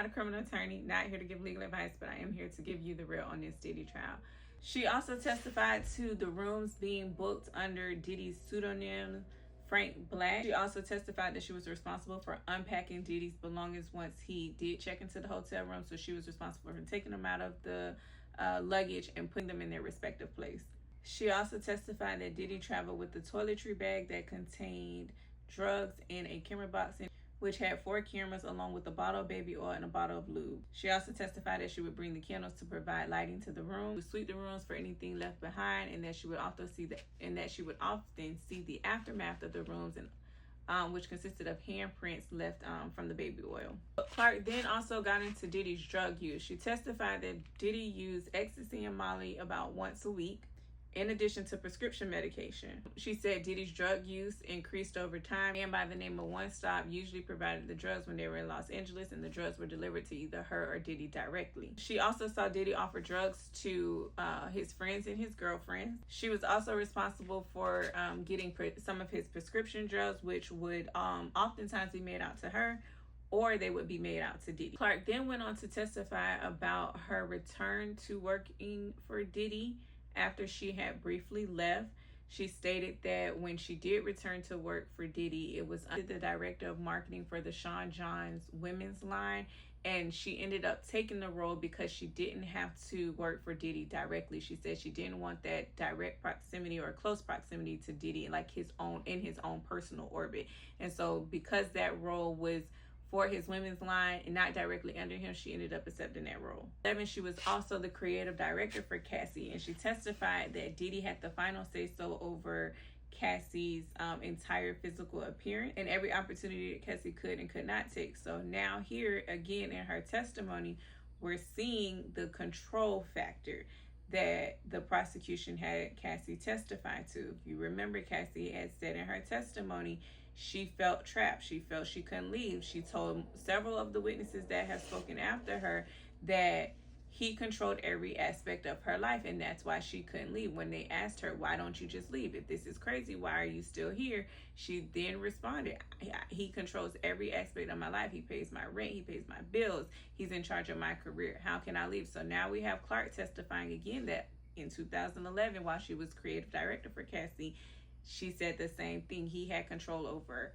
not a criminal attorney, not here to give legal advice, but I am here to give you the real on this Diddy trial. She also testified to the rooms being booked under Diddy's pseudonym, Frank Black. She also testified that she was responsible for unpacking Diddy's belongings once he did check into the hotel room. So she was responsible for taking them out of the luggage and putting them in their respective place. She also testified that Diddy traveled with the toiletry bag that contained drugs and a camera box, which had 4 cameras along with a bottle of baby oil and a bottle of lube. She also testified that she would bring the candles to provide lighting to the room, would sweep the rooms for anything left behind, and that she would often see the aftermath of the rooms, and which consisted of handprints left from the baby oil. Clark then also got into Diddy's drug use. She testified that Diddy used ecstasy and Molly about once a week, in addition to prescription medication. She said Diddy's drug use increased over time, and by the name of One Stop usually provided the drugs when they were in Los Angeles, and the drugs were delivered to either her or Diddy directly. She also saw Diddy offer drugs to his friends and his girlfriends. She was also responsible for getting some of his prescription drugs, which would oftentimes be made out to her, or they would be made out to Diddy. Clark then went on to testify about her return to working for Diddy after she had briefly left. She stated that when she did return to work for Diddy, it was under the director of marketing for the Sean Johns women's line, and she ended up taking the role because she didn't have to work for Diddy directly. She said she didn't want that direct proximity or close proximity to Diddy, like his own personal orbit. And so because that role was for his women's line and not directly under him, she ended up accepting that role. She was also the creative director for Cassie, and she testified that Diddy had the final say-so over Cassie's entire physical appearance and every opportunity that Cassie could and could not take. So now here again in her testimony, we're seeing the control factor that the prosecution had Cassie testify to. If you remember, Cassie had said in her testimony she felt trapped. She felt she couldn't leave. She told several of the witnesses that have spoken after her that he controlled every aspect of her life, and that's why she couldn't leave. When they asked her, why don't you just leave? If this is crazy, why are you still here? She then responded, he controls every aspect of my life. He pays my rent. He pays my bills. He's in charge of my career. How can I leave? So now we have Clark testifying again that in 2011, while she was creative director for Cassie, she said the same thing. He had control over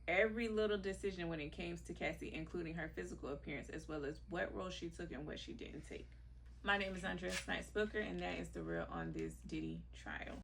every little decision when it came to Cassie, including her physical appearance, as well as what role she took and what she didn't take. My name is Andrea Snipes-Booker, and that is the real on this Diddy trial.